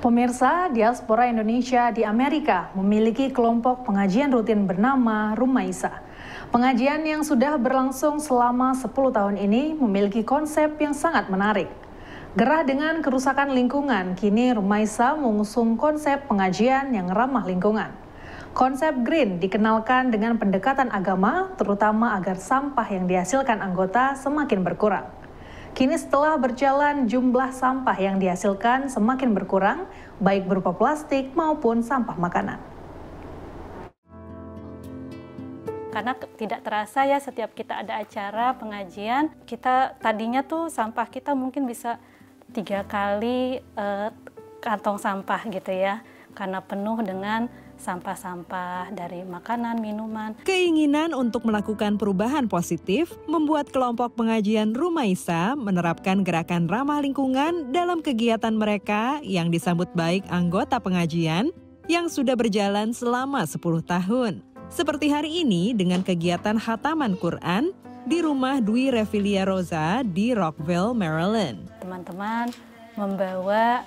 Pemirsa, diaspora Indonesia di Amerika memiliki kelompok pengajian rutin bernama Rumaisa. Pengajian yang sudah berlangsung selama 10 tahun ini memiliki konsep yang sangat menarik. Gerah dengan kerusakan lingkungan, kini Rumaisa mengusung konsep pengajian yang ramah lingkungan. Konsep green dikenalkan dengan pendekatan agama, terutama agar sampah yang dihasilkan anggota semakin berkurang. Kini setelah berjalan, jumlah sampah yang dihasilkan semakin berkurang, baik berupa plastik maupun sampah makanan. Karena tidak terasa ya, setiap kita ada acara pengajian, kita tadinya tuh sampah kita mungkin bisa 3 kali kantong sampah gitu ya, karena penuh dengan sampah-sampah dari makanan, minuman. Keinginan untuk melakukan perubahan positif membuat kelompok pengajian Rumaisa menerapkan gerakan ramah lingkungan dalam kegiatan mereka yang disambut baik anggota pengajian yang sudah berjalan selama 10 tahun. Seperti hari ini dengan kegiatan khataman Quran di rumah Dwi Revilia Rosa di Rockville, Maryland. Teman-teman membawa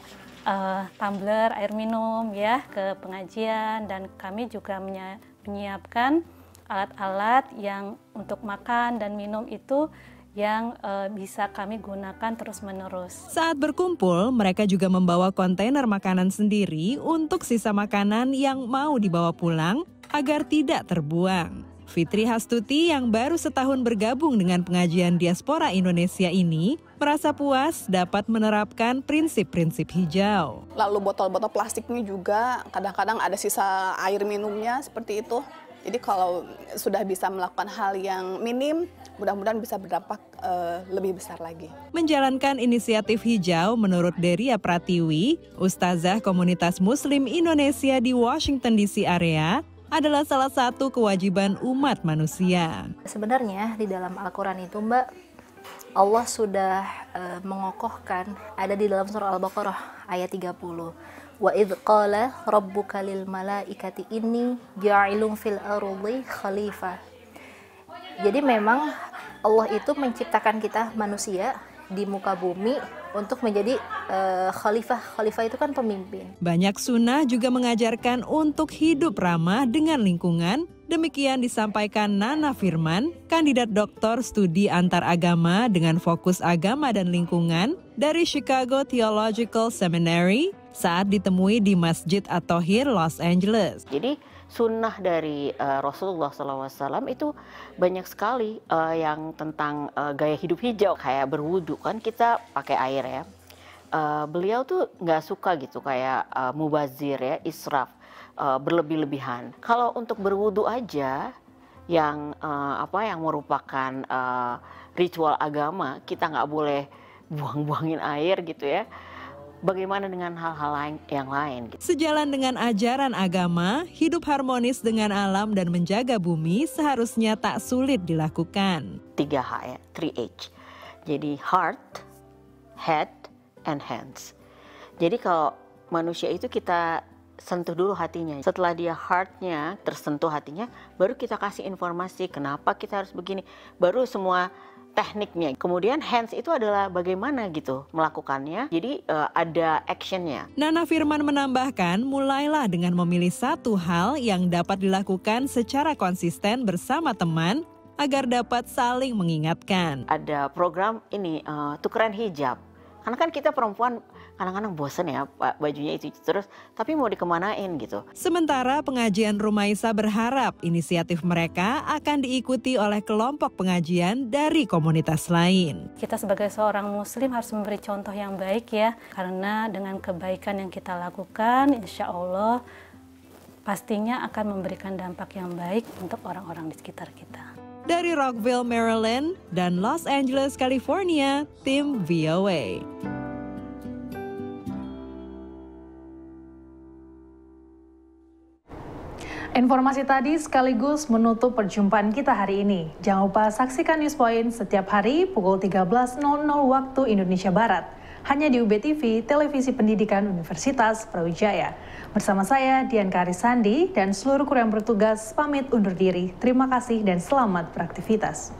tumbler air minum ya ke pengajian, dan kami juga menyiapkan alat-alat yang untuk makan dan minum itu yang bisa kami gunakan terus-menerus. Saat berkumpul, mereka juga membawa kontainer makanan sendiri untuk sisa makanan yang mau dibawa pulang agar tidak terbuang. Fitri Hastuti yang baru setahun bergabung dengan pengajian diaspora Indonesia ini merasa puas dapat menerapkan prinsip-prinsip hijau. Lalu botol-botol plastiknya juga kadang-kadang ada sisa air minumnya seperti itu. Jadi kalau sudah bisa melakukan hal yang minim, mudah-mudahan bisa berdampak lebih besar lagi. Menjalankan inisiatif hijau menurut Deria Pratiwi, Ustazah Komunitas Muslim Indonesia di Washington DC area, adalah salah satu kewajiban umat manusia. Sebenarnya di dalam Al-Quran itu Mbak, Allah sudah mengokohkan, ada di dalam surah Al-Baqarah ayat 30. Wa idh qala rabbuka lil malaikati inni ja'ilun fil ardi khalifah. Jadi memang Allah itu menciptakan kita manusia di muka bumi untuk menjadi khalifah. Khalifah itu kan pemimpin. Banyak sunnah juga mengajarkan untuk hidup ramah dengan lingkungan. Demikian disampaikan Nana Firman, kandidat doktor studi antaragama dengan fokus agama dan lingkungan dari Chicago Theological Seminary saat ditemui di Masjid At-Thohir, Los Angeles. Jadi sunnah dari Rasulullah SAW itu banyak sekali yang tentang gaya hidup hijau. Kayak berwudu kan kita pakai air ya. Beliau tuh nggak suka gitu kayak mubazir ya, israf, berlebih-lebihan. Kalau untuk berwudu aja yang yang merupakan ritual agama, kita nggak boleh buang-buangin air gitu ya. Bagaimana dengan hal-hal yang lain? Sejalan dengan ajaran agama, hidup harmonis dengan alam dan menjaga bumi seharusnya tak sulit dilakukan. 3H ya, 3H. Jadi heart, head, and hands. Jadi kalau manusia itu kita sentuh dulu hatinya. Setelah dia heartnya tersentuh hatinya, baru kita kasih informasi kenapa kita harus begini. Baru semua tekniknya. Kemudian hands itu adalah bagaimana gitu melakukannya. Jadi ada actionnya. Nana Firman menambahkan, mulailah dengan memilih satu hal yang dapat dilakukan secara konsisten bersama teman agar dapat saling mengingatkan. Ada program ini tukeran hijab. Karena kan kita perempuan kadang-kadang bosen ya bajunya itu terus, tapi mau dikemanain gitu. Sementara pengajian Rumaisa berharap inisiatif mereka akan diikuti oleh kelompok pengajian dari komunitas lain. Kita sebagai seorang muslim harus memberi contoh yang baik ya, karena dengan kebaikan yang kita lakukan, insya Allah pastinya akan memberikan dampak yang baik untuk orang-orang di sekitar kita. Dari Rockville, Maryland, dan Los Angeles, California, tim VOA. Informasi tadi sekaligus menutup perjumpaan kita hari ini. Jangan lupa saksikan Newspoint setiap hari pukul 13.00 waktu Indonesia Barat. Hanya di UB TV, Televisi Pendidikan Universitas Brawijaya. Bersama saya, Dian Karisandi, dan seluruh kru yang bertugas pamit undur diri. Terima kasih dan selamat beraktivitas.